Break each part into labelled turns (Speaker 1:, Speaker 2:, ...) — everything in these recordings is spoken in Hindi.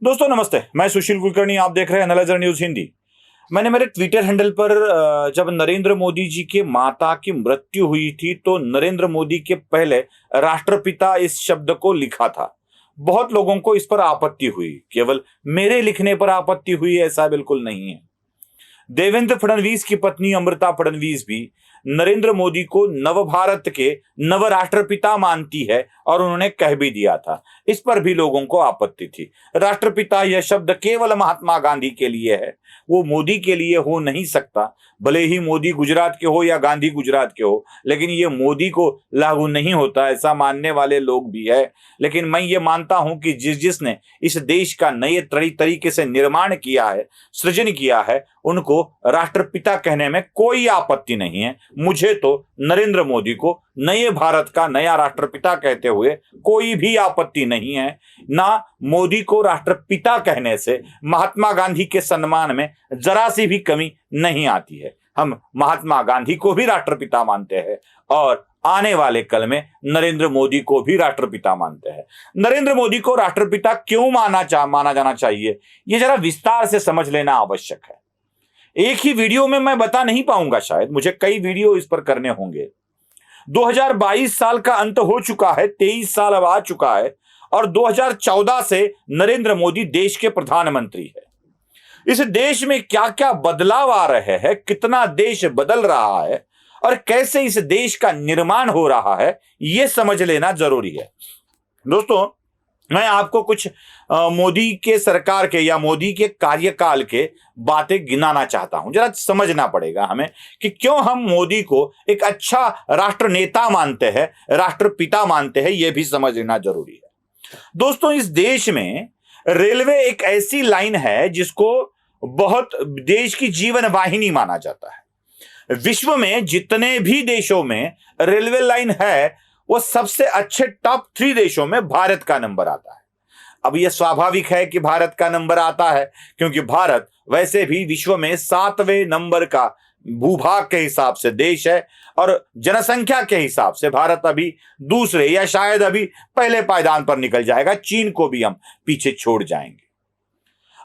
Speaker 1: दोस्तों नमस्ते, मैं सुशील कुलकर्णी। आप देख रहे हैं एनालाइजर न्यूज हिंदी। मैंने मेरे ट्विटर हैंडल पर जब नरेंद्र मोदी जी की माता की मृत्यु हुई थी तो नरेंद्र मोदी के पहले राष्ट्रपिता इस शब्द को लिखा था। बहुत लोगों को इस पर आपत्ति हुई। केवल मेरे लिखने पर आपत्ति हुई ऐसा बिल्कुल नहीं है। देवेंद्र फडणवीस की पत्नी अमृता फडणवीस भी नरेंद्र मोदी को नव भारत के नव राष्ट्रपिता मानती है और उन्होंने कह भी दिया था। इस पर भी लोगों को आपत्ति थी। राष्ट्रपिता यह शब्द केवल महात्मा गांधी के लिए है, वो मोदी के लिए हो नहीं सकता। भले ही मोदी गुजरात के हो या गांधी गुजरात के हो, लेकिन ये मोदी को लागू नहीं होता, ऐसा मानने वाले लोग भी है। लेकिन मैं ये मानता हूं कि जिसने इस देश का नए तरीके से निर्माण किया है, सृजन किया है, उनको राष्ट्रपिता कहने में कोई आपत्ति नहीं है। मुझे तो नरेंद्र मोदी को नए भारत का नया राष्ट्रपिता कहते हुए कोई भी आपत्ति नहीं है। ना मोदी को राष्ट्रपिता कहने से महात्मा गांधी के सम्मान में जरा सी भी कमी नहीं आती है। हम महात्मा गांधी को भी राष्ट्रपिता मानते हैं और आने वाले कल में नरेंद्र मोदी को भी राष्ट्रपिता मानते हैं। नरेंद्र मोदी को राष्ट्रपिता क्यों माना जाना चाहिए, ये जरा विस्तार से समझ लेना आवश्यक है। एक ही वीडियो में मैं बता नहीं पाऊंगा, शायद मुझे कई वीडियो इस पर करने होंगे। 2022 साल का अंत हो चुका है, 23 साल अब आ चुका है और 2014 से नरेंद्र मोदी देश के प्रधानमंत्री है। इस देश में क्या क्या बदलाव आ रहे हैं, कितना देश बदल रहा है और कैसे इस देश का निर्माण हो रहा है, यह समझ लेना जरूरी है। दोस्तों, मैं आपको कुछ मोदी के सरकार के या मोदी के कार्यकाल के बातें गिनाना चाहता हूं। जरा समझना पड़ेगा हमें कि क्यों हम मोदी को एक अच्छा राष्ट्र नेता मानते हैं, राष्ट्रपिता मानते हैं, यह भी समझ लेना जरूरी है। दोस्तों, इस देश में रेलवे एक ऐसी लाइन है जिसको बहुत देश की जीवन वाहिनी माना जाता है। विश्व में जितने भी देशों में रेलवे लाइन है, वो सबसे अच्छे टॉप 3 देशों में भारत का नंबर आता है। अब यह स्वाभाविक है कि भारत का नंबर आता है क्योंकि भारत वैसे भी विश्व में 7वें नंबर का भूभाग के हिसाब से देश है और जनसंख्या के हिसाब से भारत अभी दूसरे या शायद अभी पहले पायदान पर निकल जाएगा। चीन को भी हम पीछे छोड़ जाएंगे।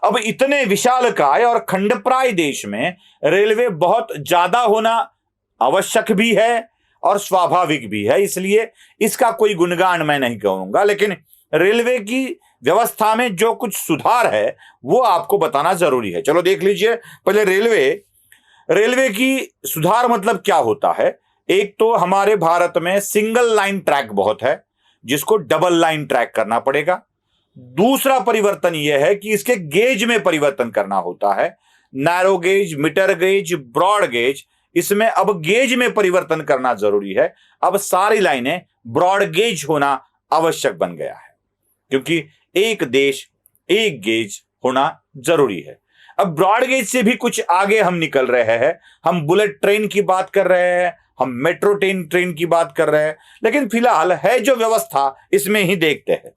Speaker 1: अब इतने विशालकाय और खंडप्राय देश में रेलवे बहुत ज्यादा होना आवश्यक भी है और स्वाभाविक भी है, इसलिए इसका कोई गुणगान मैं नहीं कहूंगा। लेकिन रेलवे की व्यवस्था में जो कुछ सुधार है वो आपको बताना जरूरी है। चलो देख लीजिए। पहले रेलवे की सुधार मतलब क्या होता है। एक तो हमारे भारत में सिंगल लाइन ट्रैक बहुत है, जिसको डबल लाइन ट्रैक करना पड़ेगा। दूसरा परिवर्तन यह है कि इसके गेज में परिवर्तन करना होता है। Narrow gauge, metre gauge, broad gauge, इसमें अब गेज में परिवर्तन करना जरूरी है। अब सारी लाइनें ब्रॉड गेज होना आवश्यक बन गया है क्योंकि एक देश एक गेज होना जरूरी है। अब ब्रॉड गेज से भी कुछ आगे हम निकल रहे हैं। हम बुलेट ट्रेन की बात कर रहे हैं, हम मेट्रो ट्रेन की बात कर रहे हैं, लेकिन फिलहाल है जो व्यवस्था इसमें ही देखते हैं।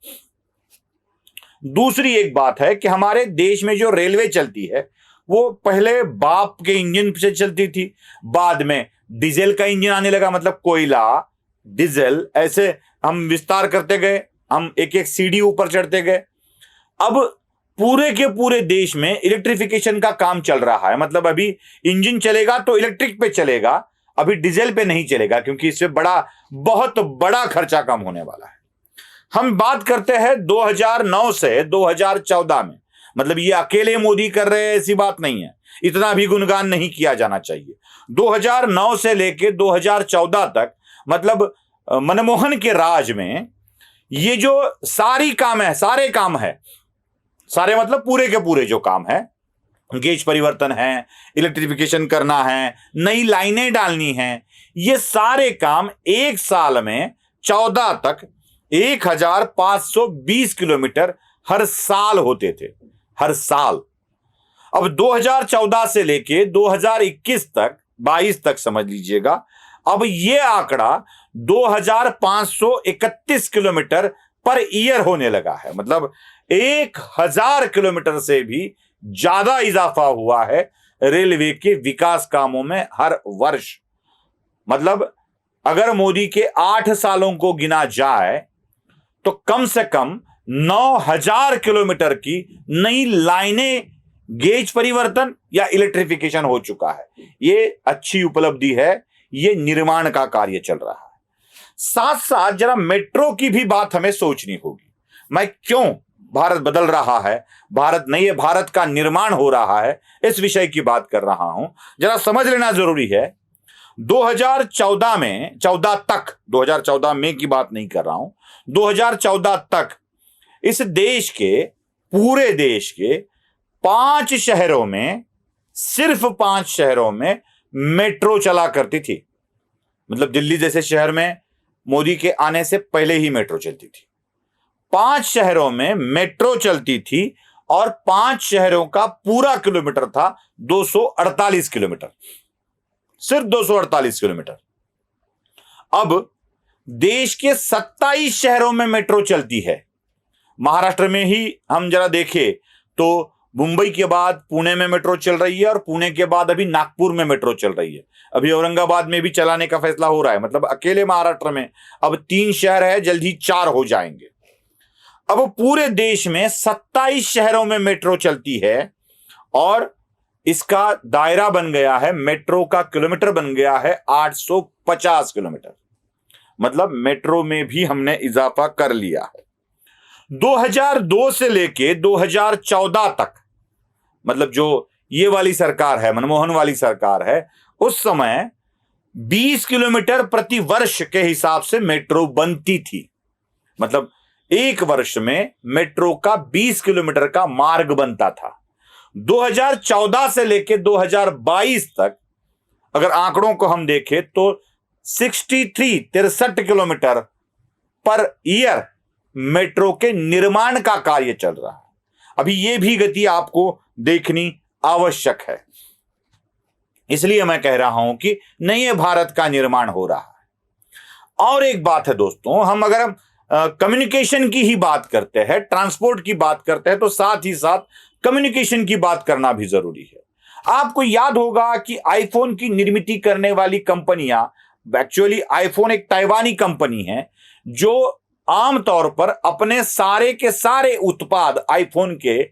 Speaker 1: दूसरी एक बात है कि हमारे देश में जो रेलवे चलती है वो पहले बाप के इंजन से चलती थी, बाद में डीजल का इंजन आने लगा, मतलब कोयला, डीजल, ऐसे हम विस्तार करते गए, हम एक एक सीढ़ी ऊपर चढ़ते गए। अब पूरे के पूरे देश में इलेक्ट्रिफिकेशन का काम चल रहा है, मतलब अभी इंजन चलेगा तो इलेक्ट्रिक पे चलेगा, अभी डीजल पे नहीं चलेगा क्योंकि इससे बहुत बड़ा खर्चा कम होने वाला है। हम बात करते हैं 2009 से 2014 में, मतलब ये अकेले मोदी कर रहे हैं ऐसी बात नहीं है, इतना भी गुणगान नहीं किया जाना चाहिए। 2009 से लेके 2014 तक, मतलब मनमोहन के राज में ये जो सारे काम है, सारे मतलब पूरे के पूरे जो काम है, गेज परिवर्तन है, इलेक्ट्रिफिकेशन करना है, नई लाइनें डालनी हैं, ये सारे काम एक साल में 14 तक 1520 किलोमीटर हर साल होते थे, हर साल। अब 2014 से लेके 2021 तक, 22 तक समझ लीजिएगा, अब ये आंकड़ा 2531 किलोमीटर पर ईयर होने लगा है। मतलब 1000 किलोमीटर से भी ज्यादा इजाफा हुआ है रेलवे के विकास कामों में हर वर्ष। मतलब अगर मोदी के 8 सालों को गिना जाए तो कम से कम 9,000 किलोमीटर की नई लाइनें गेज परिवर्तन या इलेक्ट्रिफिकेशन हो चुका है। ये अच्छी उपलब्धि है, ये निर्माण का कार्य चल रहा है। साथ साथ जरा मेट्रो की भी बात हमें सोचनी होगी। मैं क्यों भारत बदल रहा है, भारत नए भारत का निर्माण हो रहा है, इस विषय की बात कर रहा हूं। जरा समझ लेना जरूरी है। 2014 में 14 तक, 2014 में की बात नहीं कर रहा हूं, 2014 तक इस देश के, पूरे देश के 5 शहरों में, सिर्फ 5 शहरों में मेट्रो चला करती थी। मतलब दिल्ली जैसे शहर में मोदी के आने से पहले ही मेट्रो चलती थी। 5 शहरों में मेट्रो चलती थी और 5 शहरों का पूरा किलोमीटर था 248 किलोमीटर, सिर्फ 248 किलोमीटर। अब देश के 27 शहरों में मेट्रो चलती है। महाराष्ट्र में ही हम जरा देखें तो मुंबई के बाद पुणे में मेट्रो चल रही है और पुणे के बाद अभी नागपुर में मेट्रो चल रही है। अभी औरंगाबाद में भी चलाने का फैसला हो रहा है। मतलब अकेले महाराष्ट्र में अब 3 शहर है, जल्द ही 4 हो जाएंगे। अब पूरे देश में 27 शहरों में मेट्रो चलती है और इसका दायरा बन गया है, मेट्रो का किलोमीटर बन गया है 850 किलोमीटर। मतलब मेट्रो में भी हमने इजाफा कर लिया है। 2002 से लेके 2014 तक, मतलब जो ये वाली सरकार है, मनमोहन वाली सरकार है, उस समय 20 किलोमीटर प्रति वर्ष के हिसाब से मेट्रो बनती थी। मतलब एक वर्ष में मेट्रो का 20 किलोमीटर का मार्ग बनता था। 2014 से लेके 2022 तक अगर आंकड़ों को हम देखें तो 63 किलोमीटर पर ईयर मेट्रो के निर्माण का कार्य चल रहा है। अभी यह भी गति आपको देखनी आवश्यक है। इसलिए मैं कह रहा हूं कि नए भारत का निर्माण हो रहा है। और एक बात है दोस्तों, हम अगर कम्युनिकेशन की ही बात करते हैं, ट्रांसपोर्ट की बात करते हैं, तो साथ ही साथ कम्युनिकेशन की बात करना भी जरूरी है। आपको याद होगा कि आईफोन की निर्मित करने वाली कंपनियां, एक्चुअली आईफोन एक ताइवानी कंपनी है जो आमतौर पर अपने सारे के सारे उत्पाद आईफोन के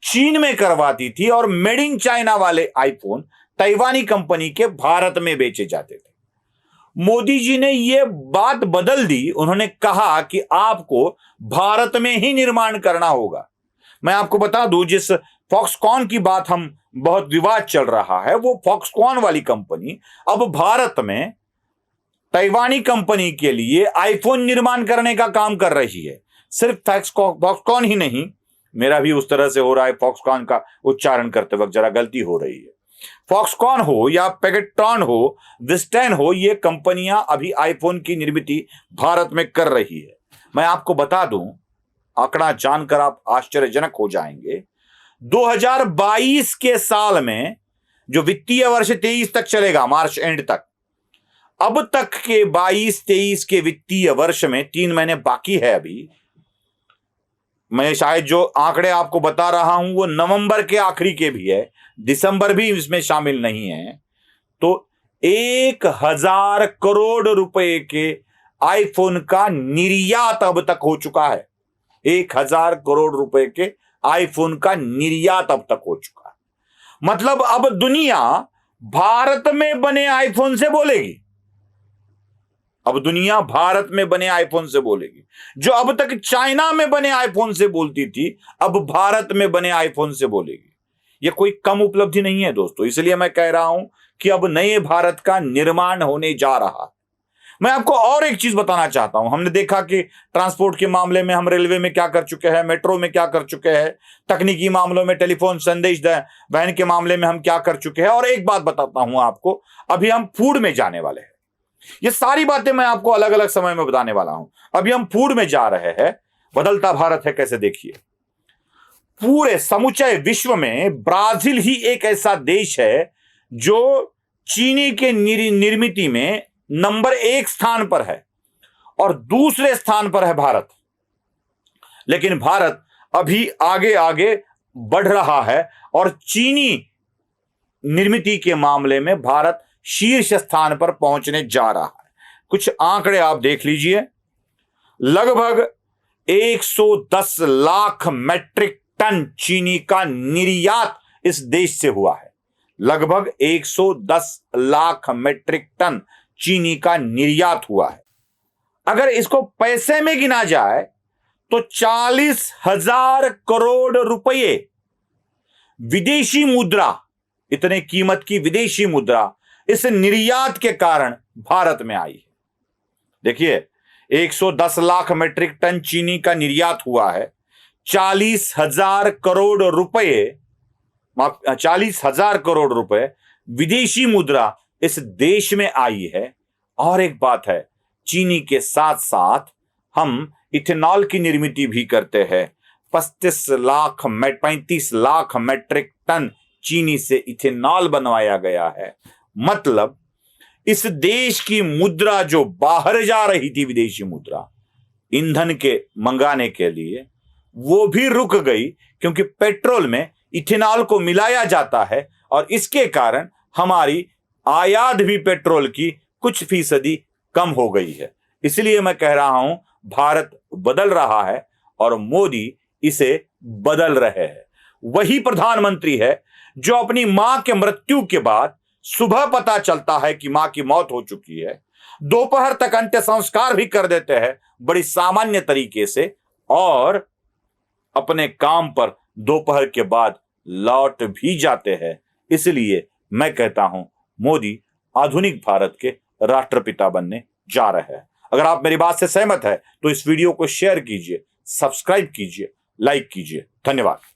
Speaker 1: चीन में करवाती थी और मेड इन चाइना वाले आईफोन ताइवानी कंपनी के भारत में बेचे जाते थे। मोदी जी ने यह बात बदल दी। उन्होंने कहा कि आपको भारत में ही निर्माण करना होगा। मैं आपको बता दूं, जिस फॉक्सकॉन की बात हम बहुत विवाद चल रहा है, वो फॉक्सकॉन वाली कंपनी अब भारत में ताइवानी कंपनी के लिए आईफोन निर्माण करने का काम कर रही है। सिर्फ फॉक्सकॉन ही नहीं, मेरा भी उस तरह से हो रहा है, फॉक्सकॉन का उच्चारण करते वक्त जरा गलती हो रही है। फॉक्सकॉन हो या पैकेटॉन हो, विस्टैन हो, ये कंपनियां अभी आईफोन की निर्मित भारत में कर रही है। मैं आपको बता दूं, आंकड़ा जानकर आप आश्चर्यजनक हो जाएंगे। 2022 के साल में, जो वित्तीय वर्ष 23 तक चलेगा, मार्च एंड तक, अब तक के 22-23 के वित्तीय वर्ष में 3 महीने बाकी है अभी। मैं शायद जो आंकड़े आपको बता रहा हूं वो नवंबर के आखिरी के भी है, दिसंबर भी इसमें शामिल नहीं है। तो 1,000 करोड़ रुपए के आईफोन का निर्यात अब तक हो चुका है। 1,000 करोड़ रुपए के आईफोन का निर्यात अब तक हो चुका है। मतलब अब दुनिया भारत में बने आईफोन से बोलेगी। अब दुनिया भारत में बने आईफोन से बोलेगी। जो अब तक चाइना में बने आईफोन से बोलती थी, अब भारत में बने आईफोन से बोलेगी। यह कोई कम उपलब्धि नहीं है दोस्तों। इसलिए मैं कह रहा हूं कि अब नए भारत का निर्माण होने जा रहा है। मैं आपको और एक चीज बताना चाहता हूं। हमने देखा कि ट्रांसपोर्ट के मामले में हम रेलवे में क्या कर चुके हैं, मेट्रो में क्या कर चुके हैं, तकनीकी मामलों में टेलीफोन संदेश वहन के मामले में हम क्या कर चुके हैं। और एक बात बताता हूं आपको, अभी हम फूड में जाने वाले हैं। ये सारी बातें मैं आपको अलग अलग समय में बताने वाला हूं। अभी हम फूड में जा रहे हैं। बदलता भारत है कैसे, देखिए। पूरे समूचे विश्व में ब्राजील ही एक ऐसा देश है जो चीनी के निर्मित में नंबर 1 स्थान पर है और दूसरे स्थान पर है भारत। लेकिन भारत अभी आगे आगे बढ़ रहा है और चीनी निर्मित के मामले में भारत शीर्ष स्थान पर पहुंचने जा रहा है। कुछ आंकड़े आप देख लीजिए। लगभग 110 लाख मैट्रिक टन चीनी का निर्यात इस देश से हुआ है। लगभग 110 लाख मैट्रिक टन चीनी का निर्यात हुआ है। अगर इसको पैसे में गिना जाए तो 40,000 करोड़ रुपए विदेशी मुद्रा, इतने कीमत की विदेशी मुद्रा इस निर्यात के कारण भारत में आई है। देखिए, 110 लाख मैट्रिक टन चीनी का निर्यात हुआ है, 40,000 करोड़ रुपए 40,000 करोड़ रुपए विदेशी मुद्रा इस देश में आई है। और एक बात है, चीनी के साथ साथ हम इथेनॉल की निर्मित भी करते हैं। 35 लाख मैट्रिक टन चीनी से इथेनॉल बनवाया गया है। मतलब इस देश की मुद्रा जो बाहर जा रही थी, विदेशी मुद्रा ईंधन के मंगाने के लिए, वो भी रुक गई, क्योंकि पेट्रोल में इथेनॉल को मिलाया जाता है और इसके कारण हमारी आयात भी पेट्रोल की कुछ फीसदी कम हो गई है। इसलिए मैं कह रहा हूं, भारत बदल रहा है और मोदी इसे बदल रहे हैं। वही प्रधानमंत्री है जो अपनी मां के मृत्यु के बाद सुबह पता चलता है कि मां की मौत हो चुकी है, दोपहर तक अंत्य संस्कार भी कर देते हैं बड़ी सामान्य तरीके से, और अपने काम पर दोपहर के बाद लौट भी जाते हैं। इसलिए मैं कहता हूं, मोदी आधुनिक भारत के राष्ट्रपिता बनने जा रहे हैं। अगर आप मेरी बात से सहमत है तो इस वीडियो को शेयर कीजिए, सब्सक्राइब कीजिए, लाइक कीजिए। धन्यवाद।